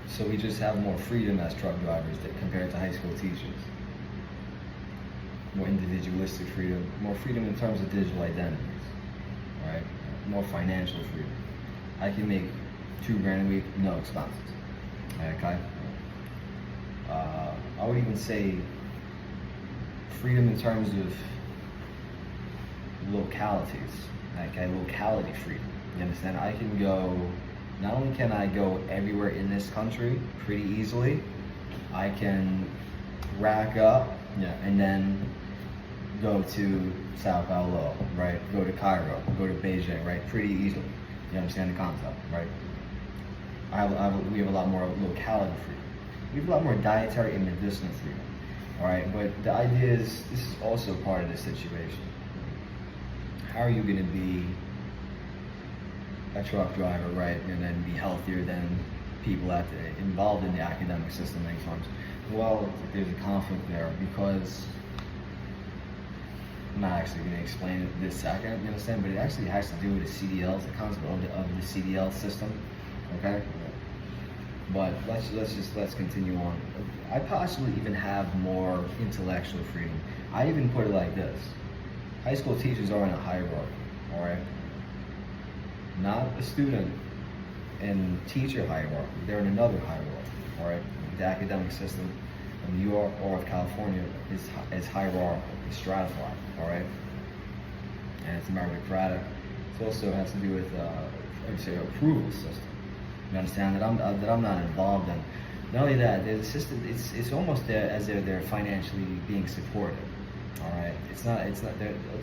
So we just have more freedom as truck drivers compared to high school teachers. More individualistic freedom, more freedom in terms of digital identities, right? More financial freedom. I can make $2 grand a week, no expenses. Okay. I would even say freedom in terms of localities. Okay, locality freedom. You understand? I can go. Not only can I go everywhere in this country pretty easily, I can rack up, and then go to Sao Paulo, right? Go to Cairo, go to Beijing, right? Pretty easily. You understand the concept, right? We have a lot more locality freedom. We have a lot more dietary and medicinal freedom, all right? But the idea is, this is also part of the situation. How are you going to be a truck driver, right, and then be healthier than people involved in the academic system many times? Well, there's a conflict there because I'm not actually going to explain it this second, you understand? But it actually has to do with the CDL, the concept of the CDL system, okay? But let's continue on. I possibly even have more intellectual freedom. I even put it like this: high school teachers are in a hierarchy, all right? Not a student and teacher hierarchy. They're in another hierarchy, all right? The academic system of New York or of California is hierarchical, it's stratified, all right? And it's meritocratic. It also has to do with, I'd say, approval system. You understand that I'm not involved in. Not only that, there's a system. It's almost as if they're financially being supported. All right. It's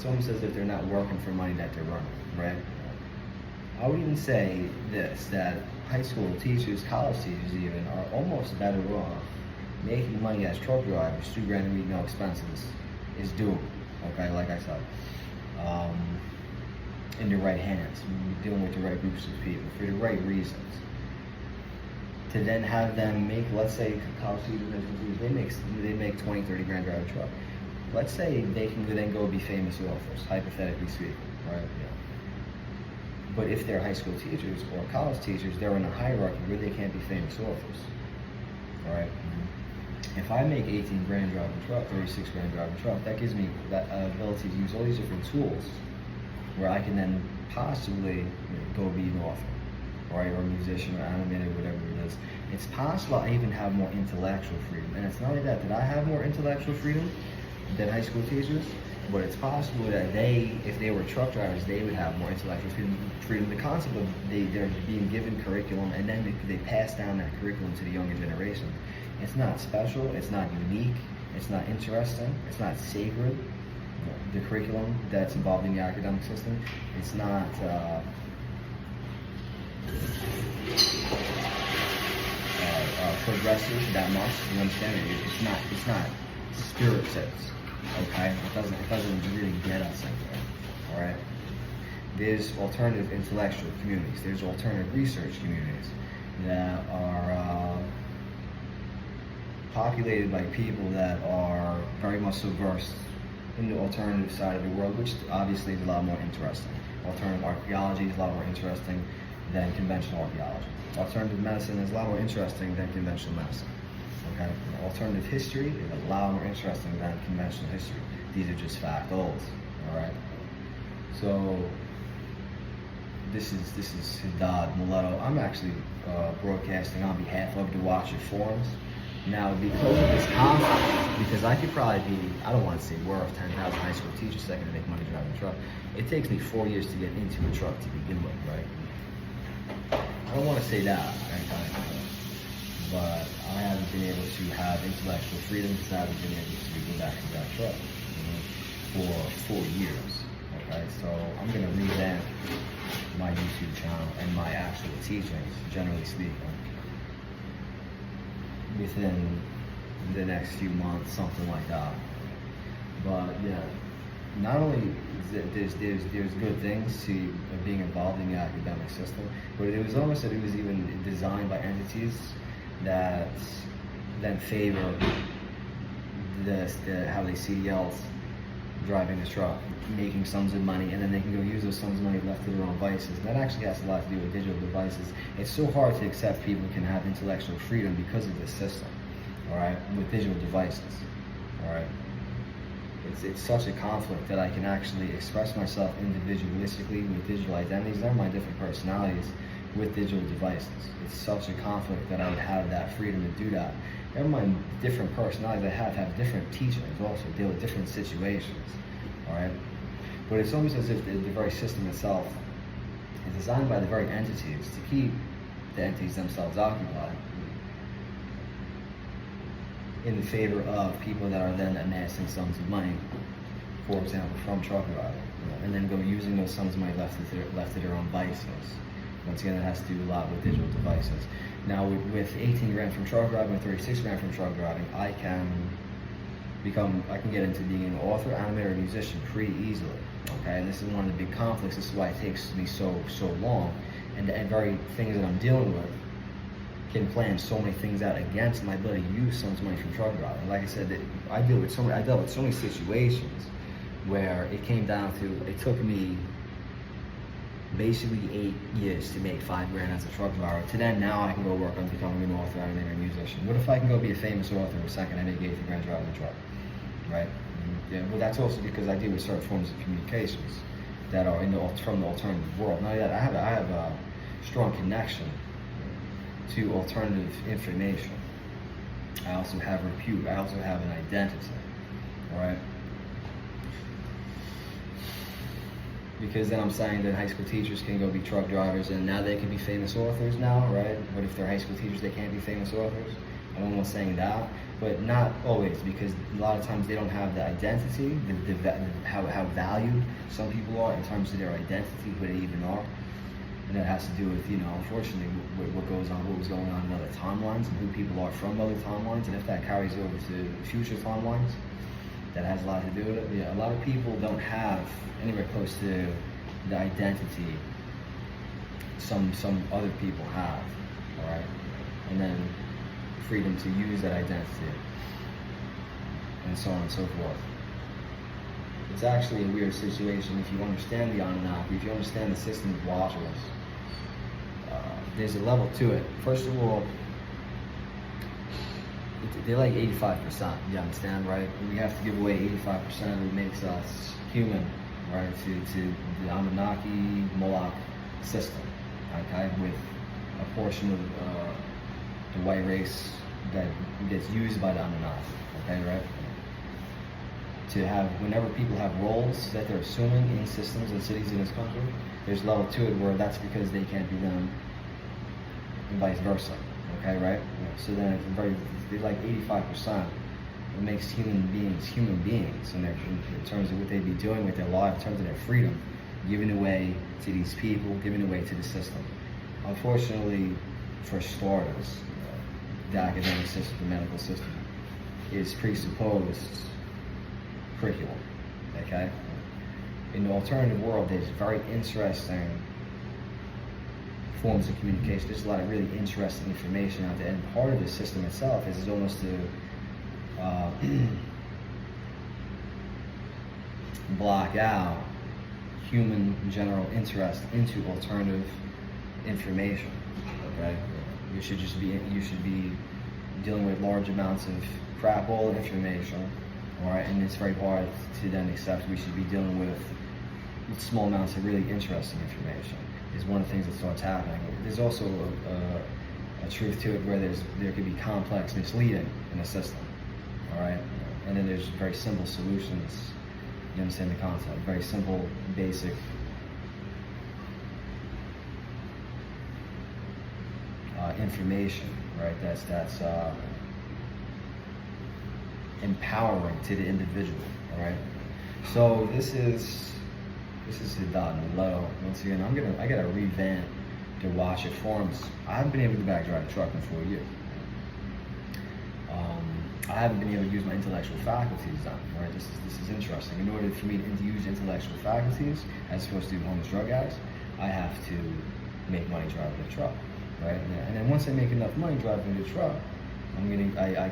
almost as if they're not working for money that they're running. Right. I would even say this, that high school teachers, college teachers even, are almost better off making money as truck drivers, $2 grand a week, no expenses, is doable. Okay, like I said. In the right hands, dealing with the right groups of people for the right reasons. To then have them make, let's say, college students, they make 20, 30 grand driving a truck. Let's say they can then go be famous authors, hypothetically speaking, right? Yeah. But if they're high school teachers or college teachers, they're in a hierarchy where they can't be famous authors, all right? If I make 18 grand driving a truck, 36 grand driving a truck, that gives me that ability to use all these different tools where I can then possibly go be an author, right, or a musician, or animator, whatever it is. It's possible I even have more intellectual freedom. And it's not only that I have more intellectual freedom than high school teachers, but it's possible that if they were truck drivers, they would have more intellectual freedom. The concept of they're being given curriculum, and then they pass down that curriculum to the younger generation. It's not special, it's not unique, it's not interesting, it's not sacred. The curriculum that's involved in the academic system, it's not progressive that much. You understand it? It's not spirited. Okay, it doesn't really get us anywhere. All right. There's alternative intellectual communities. There's alternative research communities that are populated by people that are very much so versed in the alternative side of the world, which obviously is a lot more interesting. Alternative archaeology is a lot more interesting than conventional archaeology. Alternative medicine is a lot more interesting than conventional medicine. Okay? Alternative history is a lot more interesting than conventional history. These are just facts. Alright? So this is Haddad Muletto. I'm actually broadcasting on behalf of the Watcher Forums. Now, because of this conflict, because I could probably be, I don't want to say worth 10,000 high school teachers second to make money driving a truck. It takes me 4 years to get into a truck to begin with, right? I don't want to say that, but I haven't been able to have intellectual freedom because I haven't been able to go back to that truck for 4 years. Okay, so I'm going to revamp my YouTube channel and my actual teachings, generally speaking, within the next few months, something like that. But yeah, not only is there's good things to being involved in the academic system, but it was almost that it was even designed by entities that then favor how they CDLs driving a truck, making sums of money, and then they can go use those sums of money left to their own vices. And that actually has a lot to do with digital devices. It's so hard to accept people can have intellectual freedom because of this system, all right, with digital devices, all right. It's such a conflict that I can actually express myself individualistically with digital identities. They're my different personalities with digital devices. It's such a conflict that I would have that freedom to do that. They're my different personalities I have different teachings also, deal with different situations, all right? But it's almost as if the very system itself is designed by the very entities to keep the entities themselves occupied in the favor of people that are then amassing sums of money, for example, from truck driving, and then go using those sums of money left to their own vices. Once again, it has to do a lot with digital devices. Now, with 18 grand from truck driving, with 36 grand from truck driving, I can get into being an author, animator, or musician pretty easily. Okay, and this is one of the big conflicts. This is why it takes me so long, and the very things that I'm dealing with can plan so many things out against my ability to use some money from truck driving. Like I said, I dealt with so many situations where it came down to, it took me basically 8 years to make 5 grand as a truck driver. To then now I can go work on becoming an author, animator, and musician. What if I can go be a famous author in a second? I make 80 grand driving a truck, right? Yeah, well, that's also because I deal with certain forms of communications that are from the alternative world. Now that I have a strong connection to alternative information. I also have repute. I also have an identity, all right? Because then I'm saying that high school teachers can go be truck drivers, and now they can be famous authors now, right? But if they're high school teachers, they can't be famous authors. I'm almost saying that, but not always, because a lot of times they don't have the identity, how valued some people are in terms of their identity, who they even are. And that has to do with, unfortunately, what was going on in other timelines, and who people are from other timelines, and if that carries over to future timelines, that has a lot to do with it. Yeah, a lot of people don't have anywhere close to the identity some other people have, all right? And then freedom to use that identity, and so on and so forth. It's actually a weird situation if you understand the Anunnaki, if you understand the system of watchers. There's a level to it. First of all, they're like 85%, you understand, right? We have to give away 85% of what makes us human, right, to the Anunnaki Moloch system, okay, with a portion of the white race that gets used by the Anunnaki, okay, right? To have, whenever people have roles that they're assuming in systems and cities in this country, there's a level to it where that's because they can't be them, and vice versa, okay, right? So then they're like 85%. It makes human beings in terms of what they'd be doing with their life, in terms of their freedom, giving away to these people, giving away to the system. Unfortunately, for starters, the academic system, the medical system, is presupposed curriculum, okay? In the alternative world, there's very interesting forms of communication. There's a lot of really interesting information out there, and part of the system itself is almost to block out human general interest into alternative information. Okay, you should be dealing with large amounts of crap all information. All right, and it's very hard to then accept we should be dealing with small amounts of really interesting information. Is one of the things that starts happening. There's also a truth to it where there could be complex misleading in the system. All right, and then there's very simple solutions. You understand the concept? Very simple, basic. Information, right? That's empowering to the individual. All right. So this is Haddad and Low. Once again, I gotta revamp the Watch It forums. I haven't been able to back drive a truck in 4 years. I haven't been able to use my intellectual faculties on. Right. This is interesting. In order for me to use intellectual faculties as opposed to homeless drug addicts, I have to make money driving a truck. Right. And then once I make enough money driving the truck, I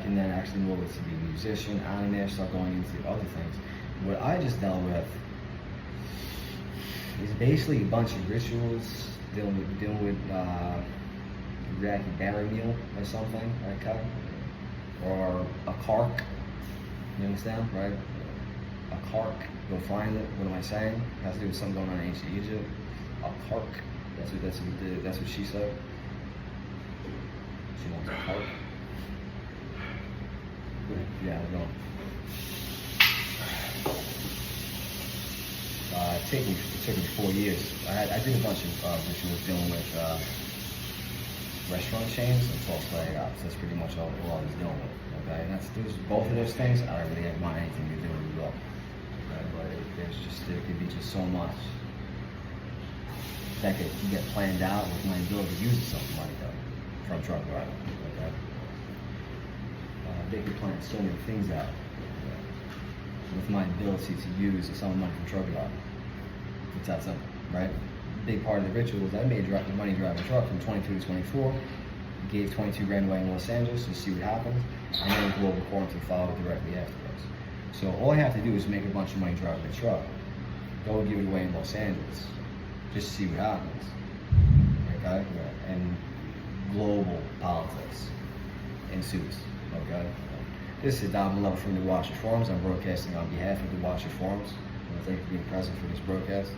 can then actually move it to be a musician, animator, start going into other things. What I just dealt with is basically a bunch of rituals dealing with Iraqi berry meal or something, okay? Or a kark. You understand, right? A kark. Go find it. What am I saying? It has to do with something going on in ancient Egypt. A kark. That's what she said. She wants a kark. Yeah, I know. It took me 4 years. I did a bunch of rituals dealing with restaurant chains and false flag ops. That's pretty much all I was dealing with. Okay, and both of those things. I don't really have mind anything to do with it all. Okay? But there could be just so much that could get planned out with my ability to use something like that from drug running. Okay, they could plan so many things out with my ability to use some money from drug running. It's that simple, right? Big part of the ritual was I made money driving a truck from 22 to 24, gave 22 grand away in Los Angeles to see what happens, and then global quarantine followed directly afterwards. So all I have to do is make a bunch of money driving a truck, go give it away in Los Angeles, just see what happens. Okay? And global politics ensues. Okay? This is Don Below from the Watcher Forums. I'm broadcasting on behalf of the Watcher Forums. Thank you for being present for this broadcast.